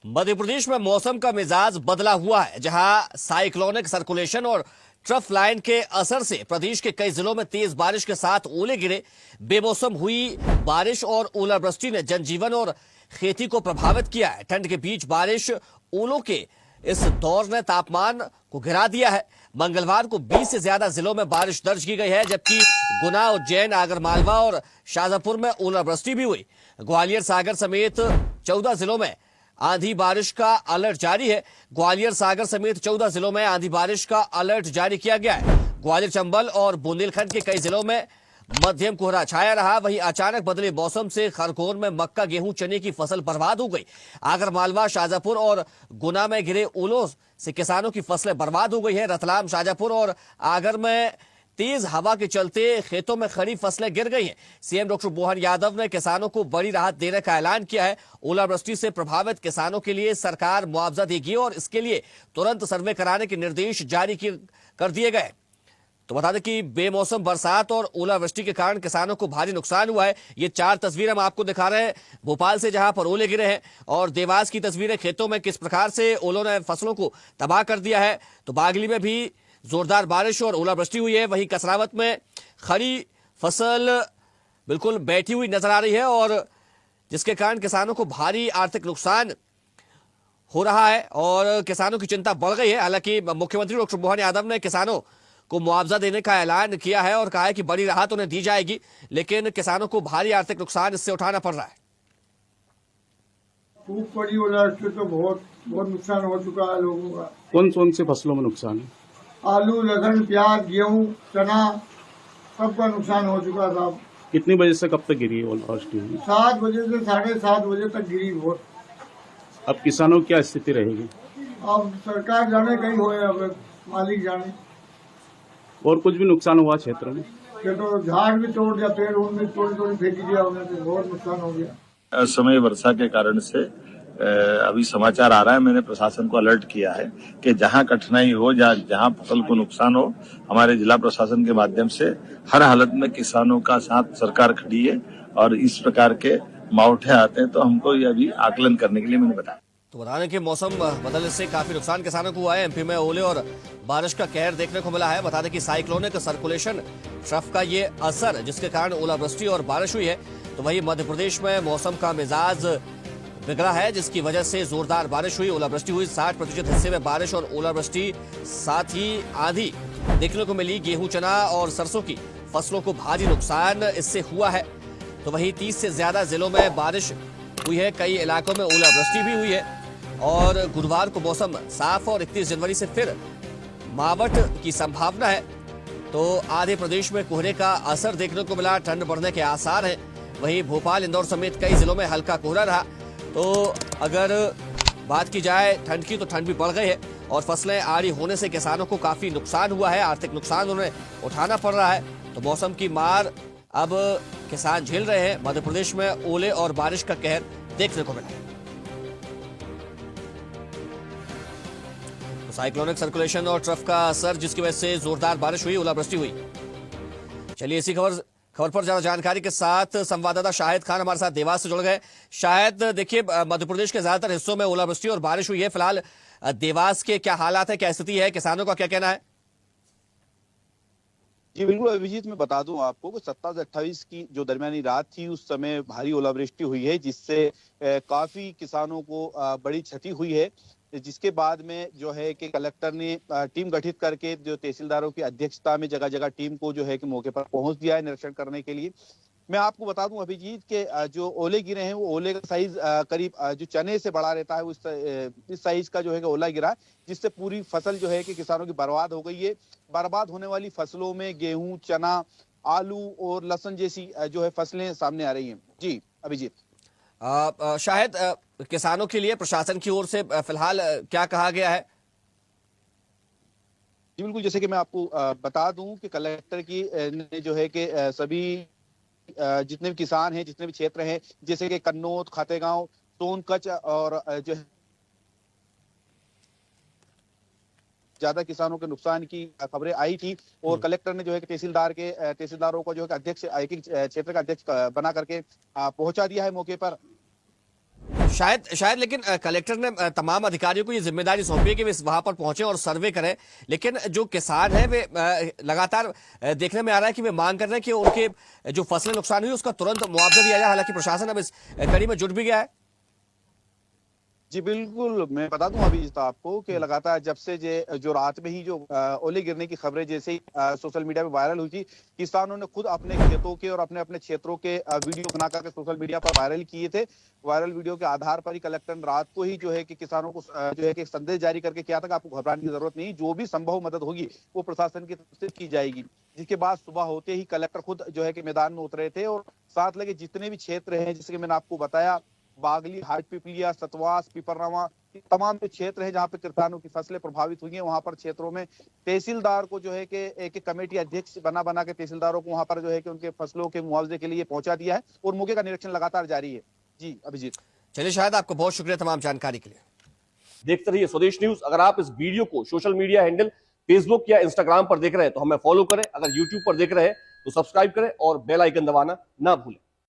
मध्य प्रदेश में मौसम का मिजाज बदला हुआ है, जहां साइक्लोनिक सर्कुलेशन और ट्रफ लाइन के असर से प्रदेश के कई जिलों में तेज बारिश के साथ ओले गिरे। बेमौसम हुई बारिश और ओलावृष्टि ने जनजीवन और खेती को प्रभावित किया है। ठंड के बीच बारिश ओलों के इस दौर ने तापमान को गिरा दिया है। मंगलवार को 20 से ज्यादा जिलों में बारिश दर्ज की गई है, जबकि गुना, उज्जैन, आगरमालवा और शाजापुर में ओलावृष्टि भी हुई। ग्वालियर, सागर समेत 14 जिलों में आंधी बारिश का अलर्ट जारी है। ग्वालियर, सागर समेत 14 जिलों में आंधी बारिश का अलर्ट जारी किया गया है। ग्वालियर, चंबल और बुंदेलखंड के कई जिलों में मध्यम कोहरा छाया रहा। वहीं अचानक बदले मौसम से खरगोन में मक्का, गेहूं, चने की फसल बर्बाद हो गई। आगरमालवा, शाजापुर और गुना में गिरे ओलों से किसानों की फसलें बर्बाद हो गई है। रतलाम, शाजापुर और आगर में तेज हवा के चलते खेतों में खड़ी फसलें गिर गई हैं। सीएम डॉक्टर मोहन यादव ने किसानों को बड़ी राहत देने का ऐलान किया है। ओलावृष्टि से प्रभावित किसानों के लिए सरकार मुआवजा देगी और इसके लिए तुरंत सर्वे कराने के निर्देश जारी कर दिए गए। तो बता दें कि बेमौसम बरसात और ओलावृष्टि के कारण किसानों को भारी नुकसान हुआ है। ये 4 तस्वीरें हम आपको दिखा रहे हैं भोपाल से, जहां पर ओले गिरे हैं, और देवास की तस्वीरें खेतों में किस प्रकार से ओलों ने फसलों को तबाह कर दिया है। तो बागली में भी जोरदार बारिश और ओलावृष्टि हुई है। वहीं कसरावत में खड़ी फसल बिल्कुल बैठी हुई नजर आ रही है, और जिसके कारण किसानों को भारी आर्थिक नुकसान हो रहा है और किसानों की चिंता बढ़ गई है। हालांकि मुख्यमंत्री डॉक्टर मोहन यादव ने किसानों को मुआवजा देने का ऐलान किया है और कहा है कि बड़ी राहत उन्हें दी जाएगी, लेकिन किसानों को भारी आर्थिक नुकसान इससे उठाना पड़ रहा है। खूब पड़ी ओलावृष्टि तो बहुत नुकसान हो चुका है लोगों का। कौन कौन से फसलों में नुकसान है? आलू, लहसुन, प्याज, गेहूं, चना, सबका नुकसान हो चुका था। कितनी बजे से कब तक गिरी है ओलावृष्टि? 7 बजे से 7:30 बजे तक गिरी बहुत। अब किसानों की क्या स्थिति रहेगी? अब सरकार जाने कहीं होए, अब मालिक जाने। और कुछ भी नुकसान हुआ क्षेत्र में? ये तो झाड़ भी तोड़ दिया, पेड़ उड़ भी तोड़ फेंक दिया हमने, तो बहुत नुकसान हो गया। असमय वर्षा के कारण से अभी समाचार आ रहा है, मैंने प्रशासन को अलर्ट किया है कि जहां कठिनाई हो, जहां फसल को नुकसान हो, हमारे जिला प्रशासन के माध्यम से हर हालत में किसानों का साथ सरकार खड़ी है। और इस प्रकार के मावठे आते हैं तो हमको ये अभी आकलन करने के लिए मैंने बताया। तो बता दें कि मौसम बदलने से काफी नुकसान किसानों को हुआ है। एमपी में ओले और बारिश का कहर देखने को मिला है। बता दें कि साइक्लोनिक सर्कुलेशन ट्रफ का ये असर, जिसके कारण ओलावृष्टि और बारिश हुई है। तो वहीं मध्य प्रदेश में मौसम का मिजाज बिगड़ा है, जिसकी वजह से जोरदार बारिश हुई, ओलावृष्टि हुई। 60% हिस्से में बारिश और ओलावृष्टि, साथ ही आंधी देखने को मिली। गेहूं, चना और सरसों की फसलों को भारी नुकसान इससे हुआ है। तो वहीं 30 से ज्यादा जिलों में बारिश हुई है, कई इलाकों में ओलावृष्टि भी हुई है। और गुरुवार को मौसम साफ और 31 जनवरी से फिर मावठ की संभावना है। तो आधे प्रदेश में कोहरे का असर देखने को मिला, ठंड बढ़ने के आसार हैं। वहीं भोपाल, इंदौर समेत कई जिलों में हल्का कोहरा रहा। तो अगर बात की जाए ठंड की, तो ठंड भी बढ़ गई है और फसलें आड़ी होने से किसानों को काफी नुकसान हुआ है, आर्थिक नुकसान उन्हें उठाना पड़ रहा है। तो मौसम की मार अब किसान झेल रहे हैं। मध्य प्रदेश में ओले और बारिश का कहर देखने को मिला। तो साइक्लोनिक सर्कुलेशन और ट्रफ का असर, जिसकी वजह से जोरदार बारिश हुई, ओलावृष्टि हुई। चलिए इसी खबर पर ज्यादा जानकारी के साथ संवाददाता शाहिद खान हमारे साथ देवास से जुड़ गए। शाहिद, देखिए मध्य प्रदेश के ज्यादातर हिस्सों में ओलावृष्टि और बारिश हुई है। फिलहाल देवास के क्या हालात है, क्या स्थिति है, किसानों का क्या कहना है? जी बिल्कुल अभिजीत, मैं बता दूं आपको कि 27 से 28 की जो दरमियानी रात थी, उस समय भारी ओलावृष्टि हुई है, जिससे काफी किसानों को बड़ी क्षति हुई है। जिसके बाद में जो है कि कलेक्टर ने टीम गठित करके जो तहसीलदारों की अध्यक्षता में जगह जगह टीम को जो है कि मौके पर पहुंच दिया है निरीक्षण करने के लिए। मैं आपको बता दूं अभिजीत के जो ओले गिरे हैं, वो ओले का साइज करीब जो चने से बड़ा रहता है, इस साइज का जो है कि ओला गिरा, जिससे पूरी फसल जो है कि किसानों की बर्बाद हो गई है। बर्बाद होने वाली फसलों में गेहूं, चना, आलू और लहसुन जैसी जो है फसलें सामने आ रही हैं। जी अभिजीत। शायद किसानों के लिए प्रशासन की ओर से फिलहाल क्या कहा गया है? जी बिल्कुल, जैसे कि मैं आपको बता दूं कि कलेक्टर की ने जो है कि सभी जितने भी किसान हैं, जितने भी क्षेत्र हैं, जैसे कि कन्नौज, खातेगांव, सोनकच्छ और जो ज्यादा किसानों के नुकसान की खबरें आई थी, और कलेक्टर ने जो है कि तहसीलदारों को जो है कि अध्यक्ष, एक एक क्षेत्र का अध्यक्ष बना करके पहुंचा दिया है मौके पर। शायद लेकिन कलेक्टर ने तमाम अधिकारियों को ये जिम्मेदारी सौंपी है कि वे वहां पर पहुंचे और सर्वे करें, लेकिन जो किसान है वे लगातार देखने में आ रहा है कि वे मांग कर रहे हैं कि उनके जो फसलें नुकसान हुई उसका तुरंत मुआवजा दिया जाए। हालांकि प्रशासन अब इस कड़ी में जुट भी गया है। जी बिल्कुल, मैं बता दूं अभी आपको कि लगातार जब से जो रात में ही जो ओले गिरने की खबरें जैसे ही सोशल मीडिया पे वायरल हुई थी, किसानों ने खुद अपने खेतों के और अपने अपने क्षेत्रों के वीडियो बना करके सोशल मीडिया पर वायरल किए थे। वायरल वीडियो के आधार पर ही कलेक्टर ने रात को ही जो है कि किसानों को जो है कि संदेश जारी करके किया था कि आपको घबराने की जरूरत नहीं, जो भी संभव मदद होगी वो प्रशासन की तरफ से की जाएगी। जिसके बाद सुबह होते ही कलेक्टर खुद जो है कि मैदान में उतरे थे और साथ लगे जितने भी क्षेत्र हैं, जैसे कि मैंने आपको बताया, बागली, हाटपिपलिया, सतवास, पिपरनावा, तमाम जो क्षेत्र है जहां पे किसानों की फसलें प्रभावित हुई हैं, वहां पर क्षेत्रों में तहसीलदार को जो है कि एक कमेटी अध्यक्ष बना के तहसीलदारों को वहां पर जो है कि उनके फसलों के मुआवजे के लिए पहुंचा दिया है और मौके का निरीक्षण लगातार जारी है। जी अभिजीत। चलिए शायद, आपको बहुत शुक्रिया तमाम जानकारी के लिए। देखते रहिए स्वदेश न्यूज। अगर आप इस वीडियो को सोशल मीडिया हैंडल फेसबुक या इंस्टाग्राम पर देख रहे हैं तो हमें फॉलो करें, अगर यूट्यूब पर देख रहे हैं तो सब्सक्राइब करें और बेल आइकन दबाना ना भूलें।